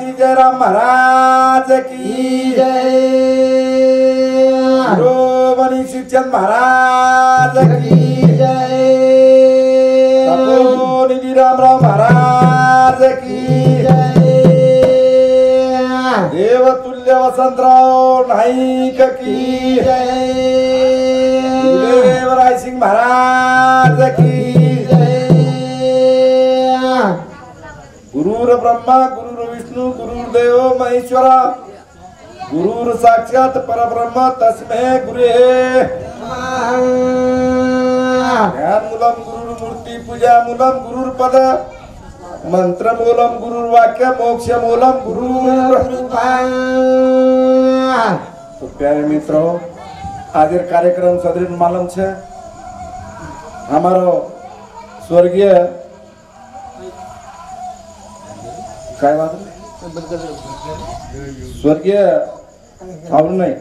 श्री जयराम महाराज की जय रोमनी शिवचंद महाराज की जय तपोनिधि रामराव महाराज की जय देवतुल्य वसंतराव नाईक की जय देवराय सिंह महाराज की जय गुरुर ब्रह्मा गुरुर विष्णु गुरुर्देव महेश्वरा गुरुर साक्षात परब्रह्म तस्मै गुरुहे ध्यान मूलम गुरुर मूर्ति पूजा मूलम गुरुर पद मंत्र मूलम गुरुर वाक्य मोक्ष मूलम गुरुर। तो प्यारे मित्रों आज कार्यक्रम सदृढ़ मालूम है हमारो स्वर्गीय काय बात स्वर्गीय थावरू नाईक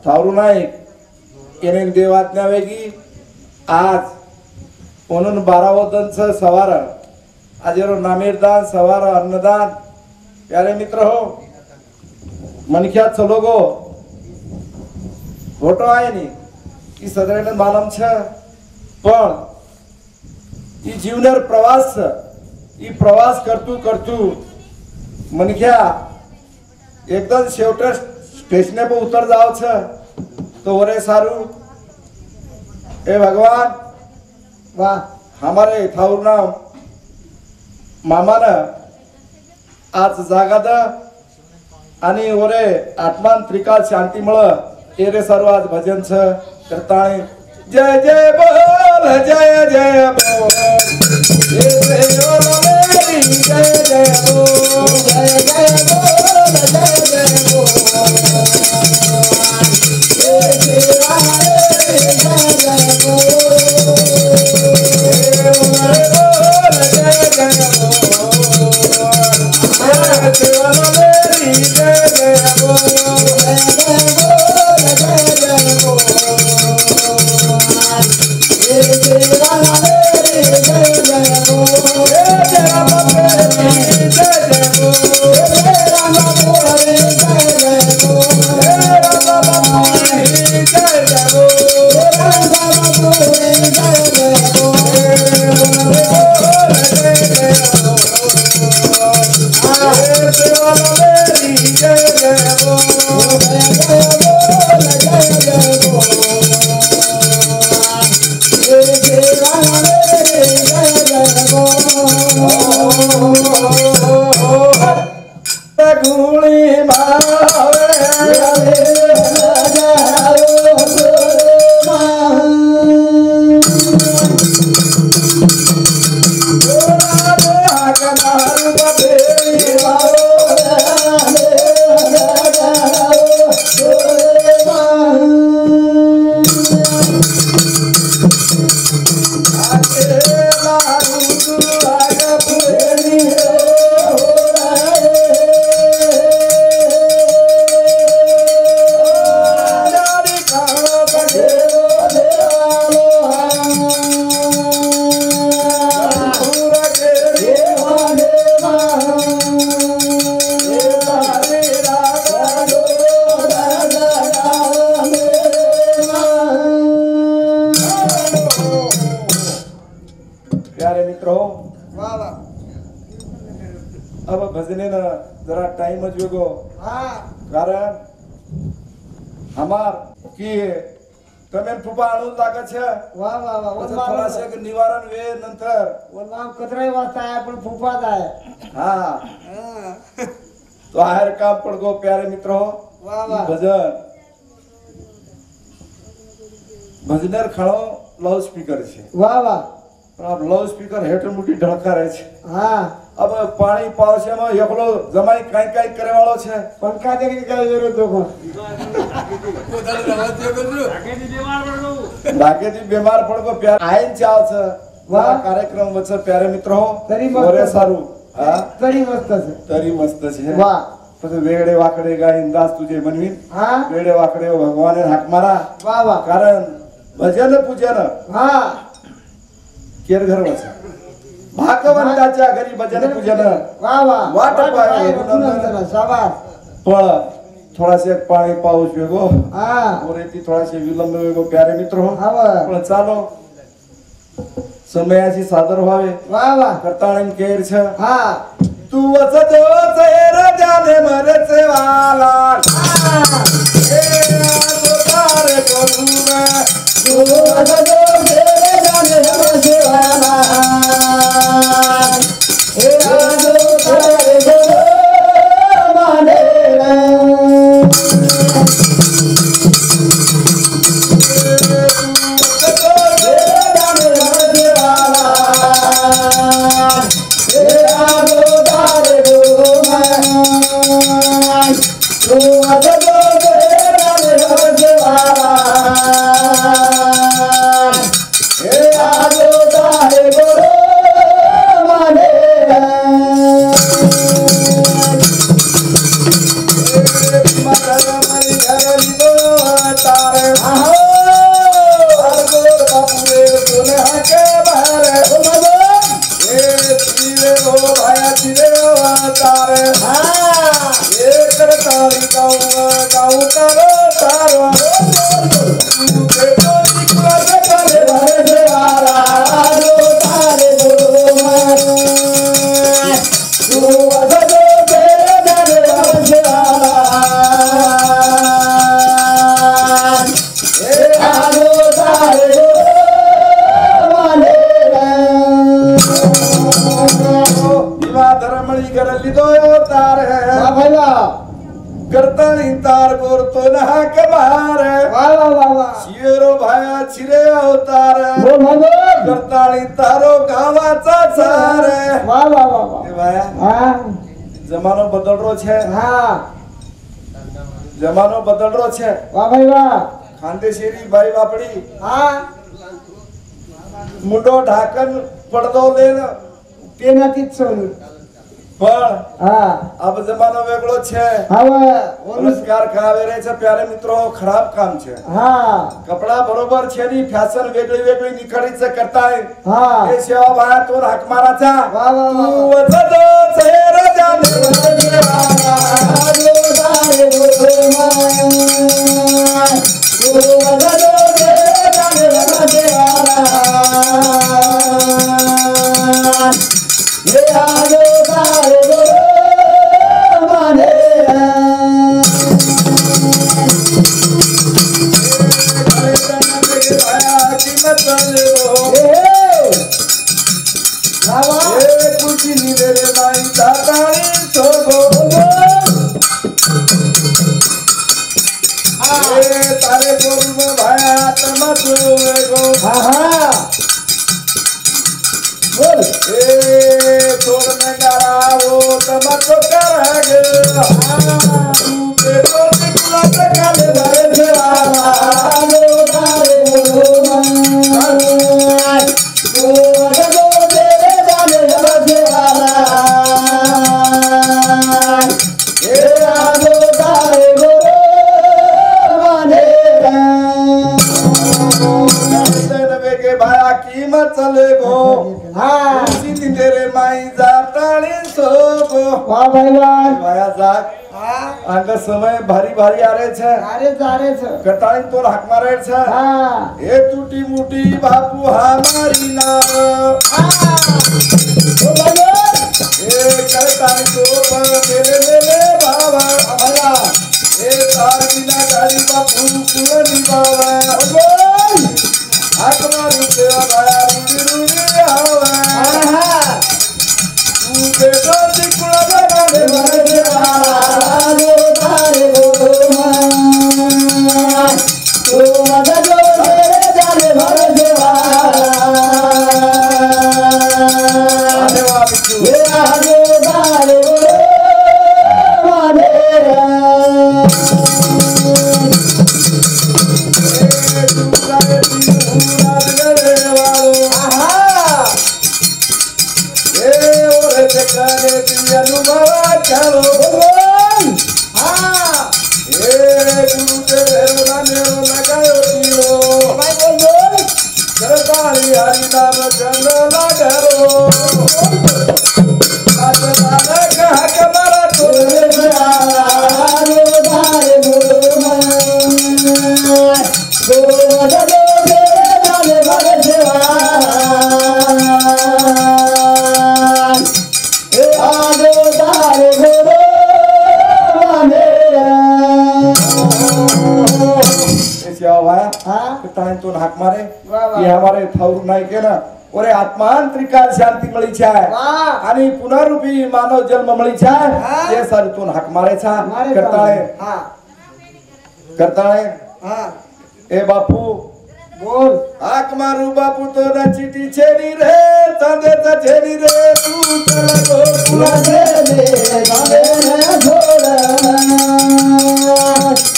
थावरू नाईक याने देवाज्ञा वेगी आज म्हणून 12 वदनचं सवार आज नामेरदान सवार अन्नदान प्यारे मित्र हो मनख्यात लोगो फोटो आहे नी की सदरेने मालम छ पण ई जीवनेर प्रवास ई प्रवास करतू मनख्या एकदम शेवट स्टेशने पर उतर जाओ छ तो ओरे सारू ए भगवान वाह हमारे थाऊर नाम मामान आज जागा द आणि ओरे आत्मान त्रिकाल शांती मळ एरे सर्व आज भजन छ करताळे जय जय बोल जय जय बोल जय जय बोल जय जय बोल जय जय बोल जय जय निवारण वे नंतर कचरा वाजता आहे पण फुफात आहे तो आहेर काम पडगो प्यारे मित्र हो भजनर खड़ो लाउड स्पीकर छे वाह वाह अब लाउड स्पीकर हेठ मुठी ढळका रहे छे अब पानी पावसे में एकलो जमाई काई काई करे वालो छे पंखा दे के काय जरूरत हो बाकी बीमार पडगो प्यार आयन चाव छ वाह कार्यक्रम वच प्यारे मित्र हो तरी सारू तरी मस्त छे वाह પછી વેડે વાકડે ગાઈ દાસ તુજે મનવીન વેડે વાકડે ભગવાને હાક મારા વાહ વાહ કારણ ભજન પૂજન હા કેર ઘર વસે भागवंताच्या घरी भजन पूजन वा वा वाट पाय रघुनंदन शाबास पण थोडासे पाणी पाऊस वेगो हा और येती थोडासे विलंब वेगो प्यारे मित्र हवा पण चालो समयाची सादर व्हावे वा वा करताळण केर छ हा तू वसतो चेर जाने मरचे वाला ए आसो तारे करूना तू वसतो चेर जाने मरचे वाला ए आसो तारे करूना माने करताळी तार गोरतो नहा के बाहर वा वा वा वा शिवेरो भाया छिरे अवतार बोल भगवान करताळी तारो गावाचा सार वा वा वा वा ए भाया हा जमानो बदलरो छे हा जमानो बदलरो छे वा भाई वा खानदेशेरी बाई बापड़ी हा मुंडो ढाकन पडदो लेन पेनातीच सोडून पण हा अब जमानो वेगळो छे हवा पुरस्कार खावे रे छे प्यारे मित्रो खराब काम छे हा कपडा बरोबर छे नी फॅशन वेगळी वेगळी निखडीच करताय हा हे सेवा बाया तो हाक माराचा वा वा वा तू वचतो चेहरा जाने तारे बोल भाया तमसो गो हा हा बोल ए छोड़ में डराओ तमसो कराग तू के तो निकला काले भरे देवाला लो तारे तू अगलो तेरे जाने बसे वाला ए आलो तारे के भाया कीमत चले गो हाँ सीधी तेरे माई जाताली सो गो वाह भाई वाह भाया जाग हाँ आगे समय भारी भारी आ रहे छे जारे छ कटाई तो हाक मारे छे हाँ ए टूटी मुटी बापू हमारी नार ओ भगवान ए कटाई तो मेरे मेरे बाबा भला ए तार बिना गाड़ी बापू कुलनी बाबा भगवान आत्मा सेवा भाया रूडी रूडी आवा हाँ तू बेटा दिकुला गाने भरे आलो तारे तू अगलो तेरे जाने बसे ये आलो तारे हरि नाम चंद लागरो करता तो हाक मारे वाह, वाह. ये हमारे थाऊर नाही के ना ओरे आत्मान त्रिकाल शांती मळी छे वाह. आणि पुनरुपी मानव जन्म मळी छे हा. ते सारे तो हाक मारे छा मारे करताळे हा करताळे हा ए बापू बोल हाक मारू बापू तो ना चिठी छेडी रे चांदेचा छेडी रे तू चला गोकुळा दे दे दे छोड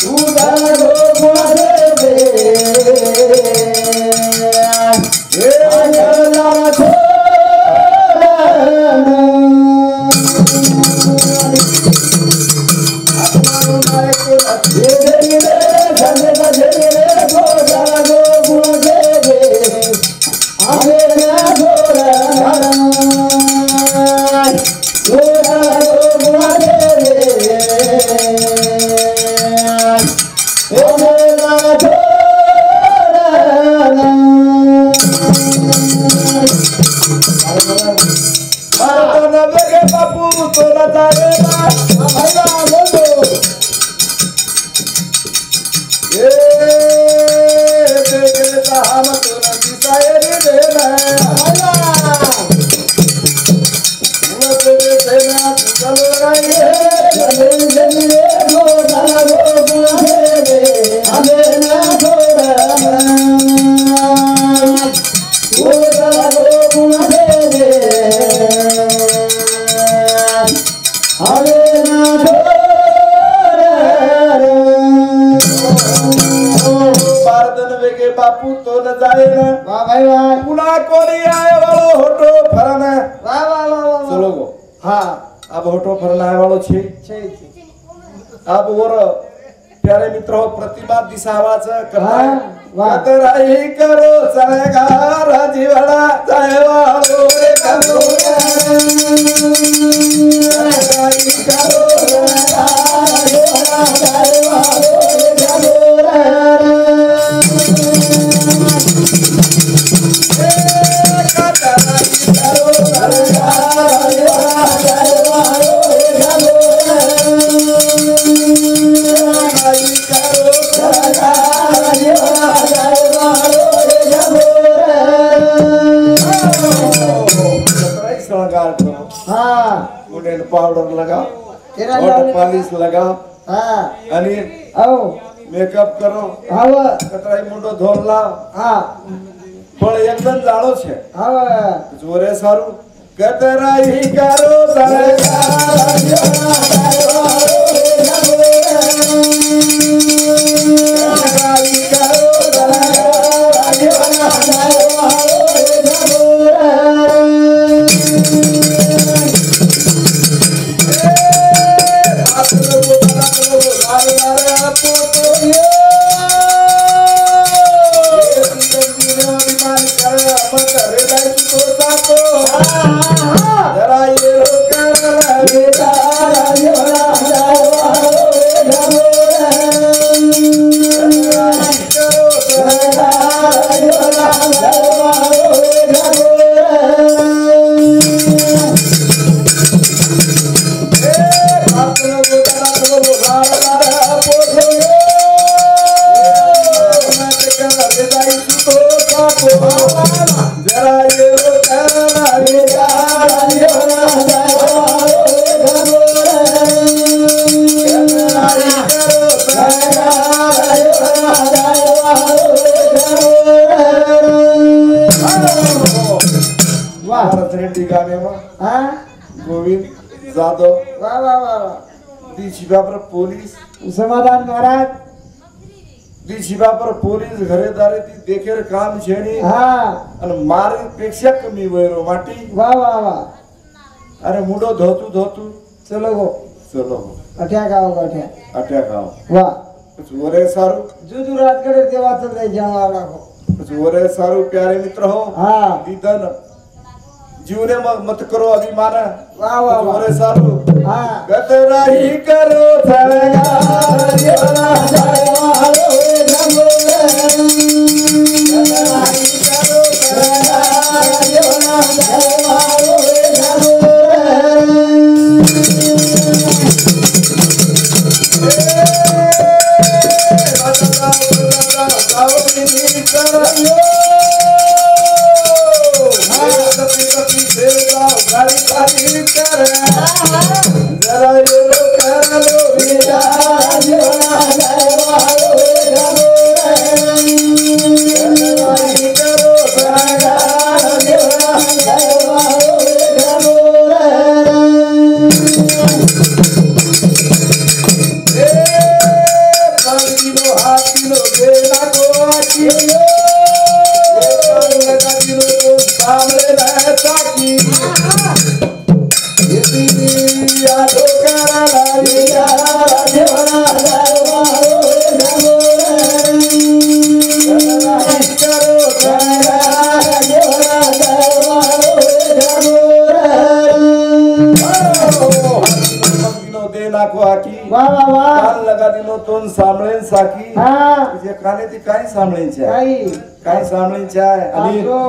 तू दर गोकुळा दे ए आगला छोड हाक मारू नाही कोणा दे दे रे संदेचा दे रे छोड गोकुळा दे आगला छोड मारताना वेगे बापू तोला जाए ना भाईला बोलतो ए देखेता हम तोला दिसाए रे देना वो तेरे देना तू चलो रही मारताना वेगे बापू तो न जाए ना पुन्हा कोणी आए वालो होटो फराना चलो गो अब होटो फरना आए वालो छे अब और प्यारे मित्र हो प्रतिमा दिसावाच करता हाँ, वाह. कतराई करो चलेगा राजीवाड़ा जाए वालो रे करो कतराई करो चलेगा राजीवाड़ा जाए वालो रे करो कतराई करो चलेगा राजीवाड़ा जाए वालो रे करो श्रृंगार करो उन्हें पाउडर लगाओ वाटर पॉलिश लगाओ आणि मेकअप करो कतराई मुंडो धोर लाव पण एकदम जाणो छे जोरे सारू कतराई करो चलेगा गोविंद जाधव पर पोलीस समाधान महाराज पर पोलीस घरेदारे ती देखेर काम छेनी हाँ आणि मारी पेक्षा कमी वैरो माटी वाह वाह वाह अरे मुडो धोतू धोतू चलो गो चलो अठ्या गाव अठ्या अट्या गाव वाह वरे सारू जुजू राजगढ़ देवाचं नाही जेव्हा लागो वरे सारू प्यारे मित्र हो हाँ दीदन जीवने मत करो अभिमान वाह वाह वाह वरे सारू हाँ कतराई करो चलेगा ये नाको आकी वा वा वा कान लगा दिनो तोन सांभळेन साकी हा तुझे काने ती काय सांभळेंचे काही काय सांभळेंचे आणि आजो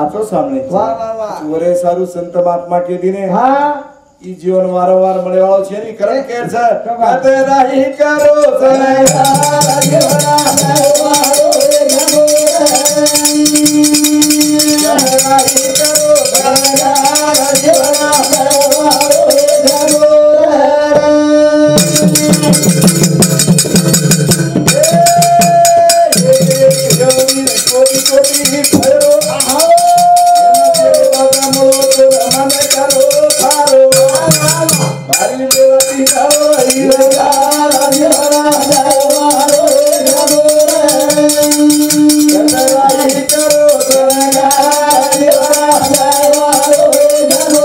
आतो सांभळेंचे वा वा वा वरे सारू संत महात्मा के दिने हा ई जीवन वारंवार મળે વાળો છે ની કરણ કેર છે કબા. કતે રહી કરો સનૈયા રાજવરા મારો રે ગમો કતે રહી કરો સનૈયા રાજવરા મારો રે ગમો કોટી કોટી ફરો આહો બાબા મળો તો રમન કરો થારો બારી દેવાતી થારો હીરા રાજવરા મારો રે ગમો કતે રહી કરો સનૈયા રાજવરા મારો રે ગમો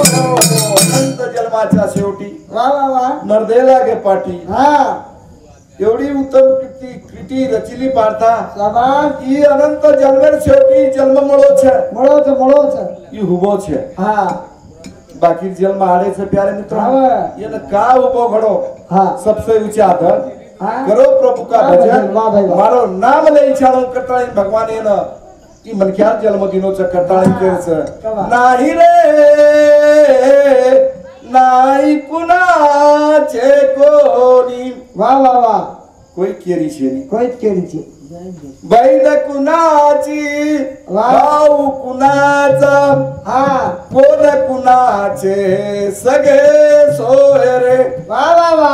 अनंत जन्माच्या शेवटी वा वा वा नरदेला गे पाटी हा एवढी उत्तम कृती रचिली पाडता शाबाश ई अनंत जन्मेर शेवटी जन्म મળો છે મળો છે ई हुबो છે હા बाकी जन्म आड़े से प्यारे मित्रों हाँ। ये न का हुबो घड़ो હા सबसे ऊंचा आदर हाँ। करो प्रभु का वाह भजन भजन, वाह भाई वाह। मारो नाम ले इच्छाणो करताळी भगवान ये न ई मनख्यार जन्म दिनो छ करताळी हाँ। के छ कवा। नाही रे नाही कुणाचे कोणी वा वा वा कोई केरी शेरी कोईच केली ची बैल कुणाची वाह। भाऊ कुणाचा हा कोण कुणाचे सगळे सोयरे वा वा वा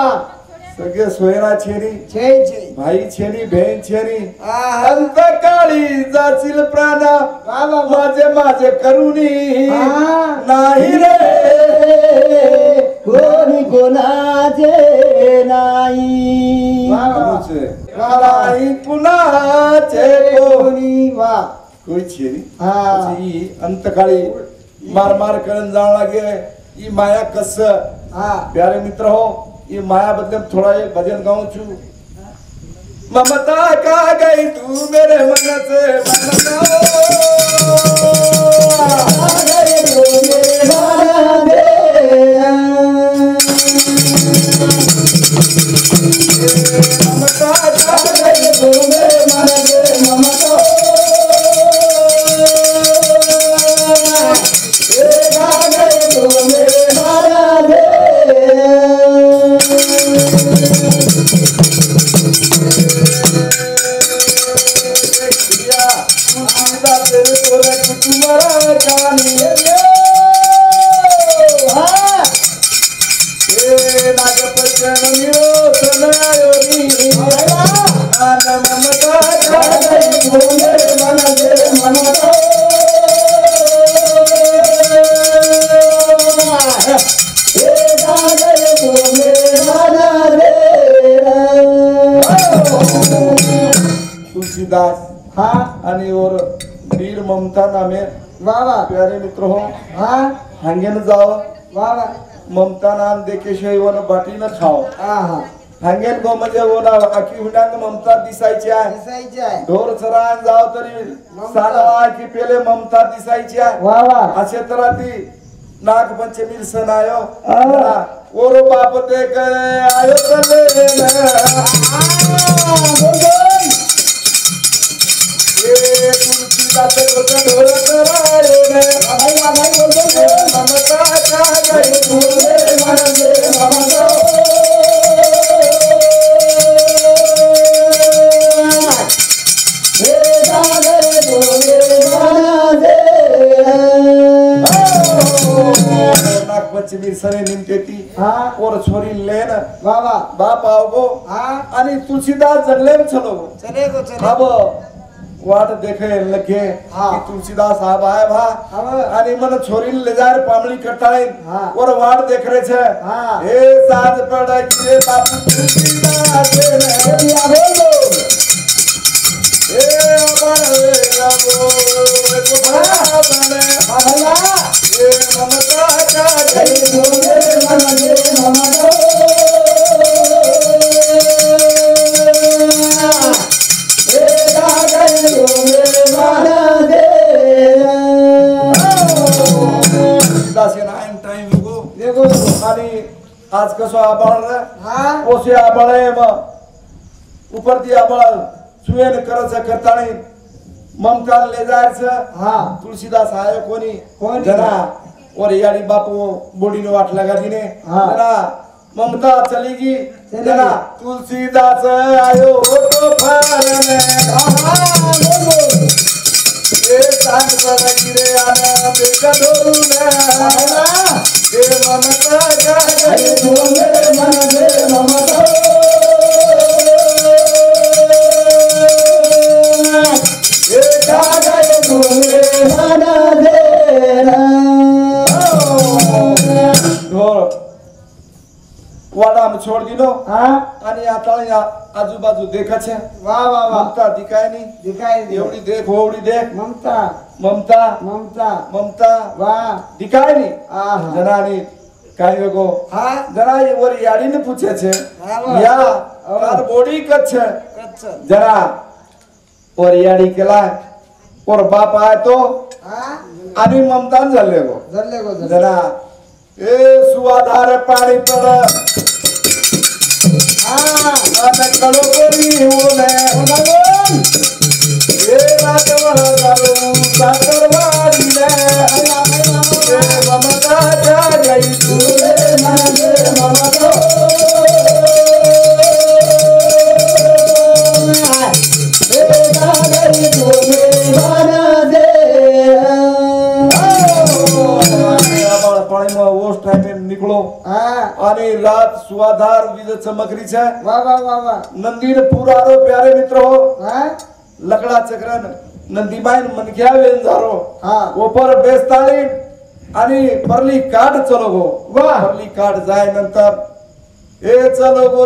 सगळे सोयरा छेरी छे छे भाई छेरी बहीण छेरी आहा। अंत काळी जातील प्राणा वा वा वा माझे माझे करुणी हा। नाही रे कोणी कोणाचे नाही वा वा अनुचे. नाही कुणाचे कोणी वा कोई छेरी हा પછી અંતકાળી માર માર કરન જાણ લાગે ઈ માયા કસ हा प्यारे मित्र हो ये माया बदले में थोड़ा एक भजन गाऊं छू ममता का गई तू मेरे मन से ममता अरे तो मेरा दे ममता का अरे तो मेरे मन दे ममता अरे तो मेरा दे प्रिया सीता तेरे तोरे कुटुंबरा जानी हाँ ए नागपचन मिरो सनायोनी आन ममता का गई तू मेरे मन से ममता तुलसीदास हाँ आणि और वीर ममता नामे वाह प्यारे मित्र हो हाँ हांगेन जाव वाह ममता नाम देखेशिवाय वन बाटी न खाव हाँ हांगेन गो म्हणजे ओना आखी हुंडांग ममता दिसायची आहे दिसायची आहे ढोर चरान जाव तरी सानवा की पेले ममता दिसायची आहे वाह वाह असे तर ती नाग पंचमी सण आयो हा. ओरो बाप ते करे आयो चले ए तुलसीदास गोत ढोर करायो ने ममता का गई तू मेरे मन से ममता नागपंचमी सणे निमते ती हाँ और छोरी लेन वाह वाह बाप आवगो हाँ आणि तुलसीदास जंगलेम चलो चले को चले अब वाट देखे लगे हाँ. की तुलसीदास आब आए भा अब आणि मन छोरी ले जाय पामली करताळे हाँ. और वाट देख रहे छे हाँ. हे साज पड़ गिरे बापू तुलसीदास ने दिया बोलो हे अमर लगो को बने हाँ भैया हे ममता का जय गई बोले मन दे ममता निघू देखो आणि आज कसं आबाळ रे हाँ ओसे आबाळ आहे मग उपरती आबाळ सुयन करायचं करताना ममता ले जायचं हाँ तुलसीदास आयो कोणी कोणी? जना और याडी बापू बोडी ने वाट लगा दीने हाँ। जना ममता चलेगी चलेगी। जना तुलसीदास आयो तो फारन ए सांग पर गिरे आना देखा धोरून ए ममता अरे जागे तू मेरे मन दे ममता ए जागे तू मेरे मन दे ढोल वाडा में छोड़ दिलो हाँ आणि आता या आजूबाजू देखाचे वाह वाह वाह ममता दिखाय नाही दिखाई दे एवढी देख एवढी देख ममता ममता ममता ममता वाह दिखाय नाही आहा जनानी काय वेगो हाँ जरा ये वर याडी ने पूछे छे हाँ। या कार बॉडी कछ कच्चा जरा और याडी केला और बाप आए तो हाँ आणि ममता झाले गो जल्ले को जल्ले जरा ए सुवाधार पाणी पड हाँ અને કળોકોરી ઓને भगवान એ રાતવળ ગાલું સાકરવાડી ને એ મમતા જાગઈ તું मेरे मन दे ममता ए सागर तू मेरे मन दे પાણીમાં ઓસ ટાઈમે નીકળો हाँ અને રાત સુવાધાર વિજ ચમકરી છે वाह वाह वाह वाह નંદીને પુરારો પ્યારે મિત્રો हाँ લકડા ચક્રન નંદીબાઈન મનખ્યા વેન ધારો हाँ ઉપર બેસતાળી आणि परली काट चलो गो वाह. परली काट जाय नंतर ए चलो गो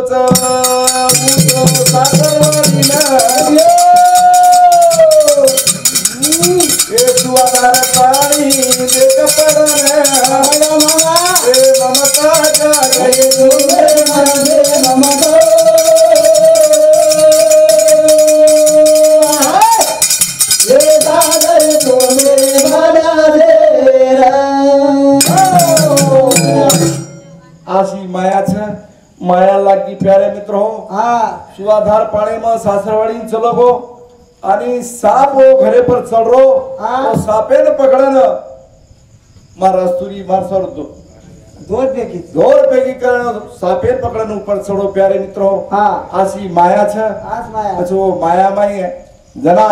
ए सुवादार पाणी देख पडने ए ममता जागे तू मेरे मन दे ममता ए सागर तू मेरे मन दे आशी माया છે माया लागी प्यारे मित्र हो हाँ सुवाधार पाણીમાં સાસરવાડી ચલો ગો आणि साप वो घरे पर चढ़ रो हाँ. तो सापे ने पकड़न मार अस्तुरी मार सर दो दो देखी जोर पैकी करण सापे पकड़न ऊपर चढ़ो प्यारे मित्रो हाँ आशी माया छ आस माया પછી वो माया माई है जना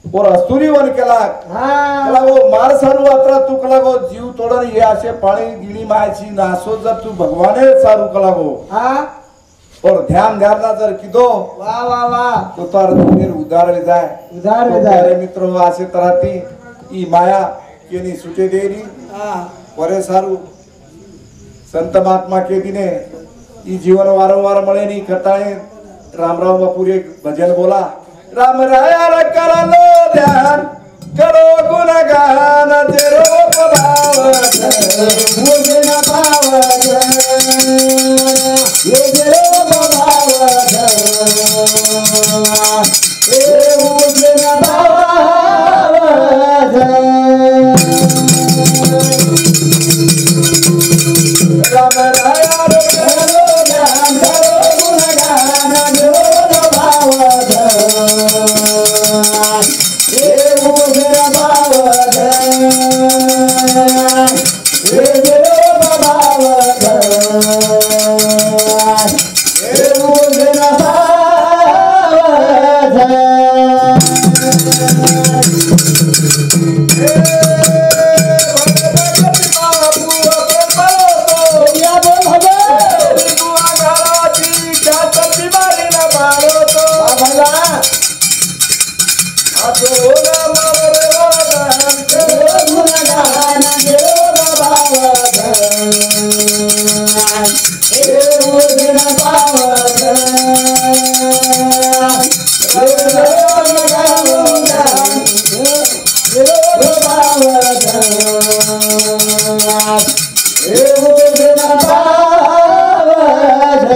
और अस्तुरी वन केला हाँ केला वो मार सारू आत्रा तू कला गो जीव तोडन हे असे पाणी गिणी मायची नासो जर तू भगवाने सारू कला गो हाँ और ध्यान ध्यान जर किदो वाह वाह वाह तो तार दुनिर उधार ले जाए उधार तो ले जाए. प्यारे मित्रों आसे तरहती ई माया केनी सुटे देरी हाँ परे सारू संत महात्मा के दिने ई जीवन वारंवार मळे नहीं करता है राम राम बापू रे भजन बोला राम राया रे कर लो ध्यान करो गुणगान तेरो प्रभाव मुझे न पावत ये जरो पावत ए मुझे न पावत राम राया रे कर लो ध्यान करो गुणगान जरो पावत ए मुझे न पावत ए जरो पावत ए मुझे न या बोल भगवान भगवान गुणगान जरो पावत ए मुझे न पावत ए जरो पावत ए मुझे न पावत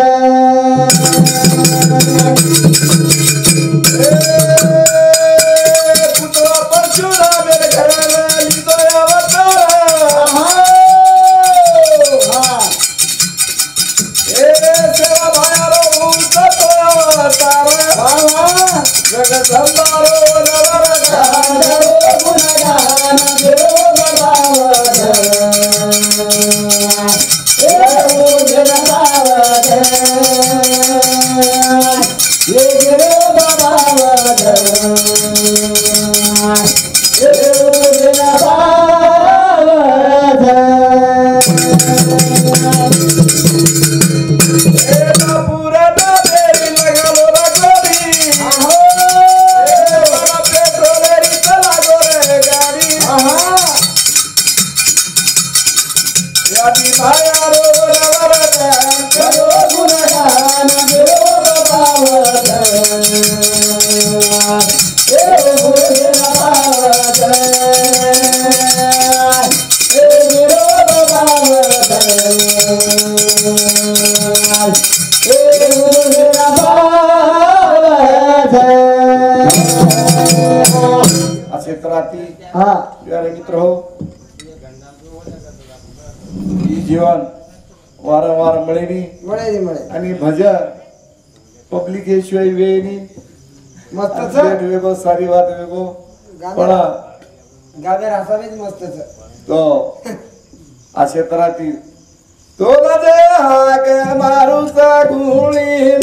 प्यारे मित्र हो, जीवन वारंवार मिळेनी आणि भजन पब्लिक शिवाय वेळेनी मस्तच वेगो सारी बात वेगो पण गागर असावेच मस्तच तो असे तराती तो जे हाक मारूचा गुळी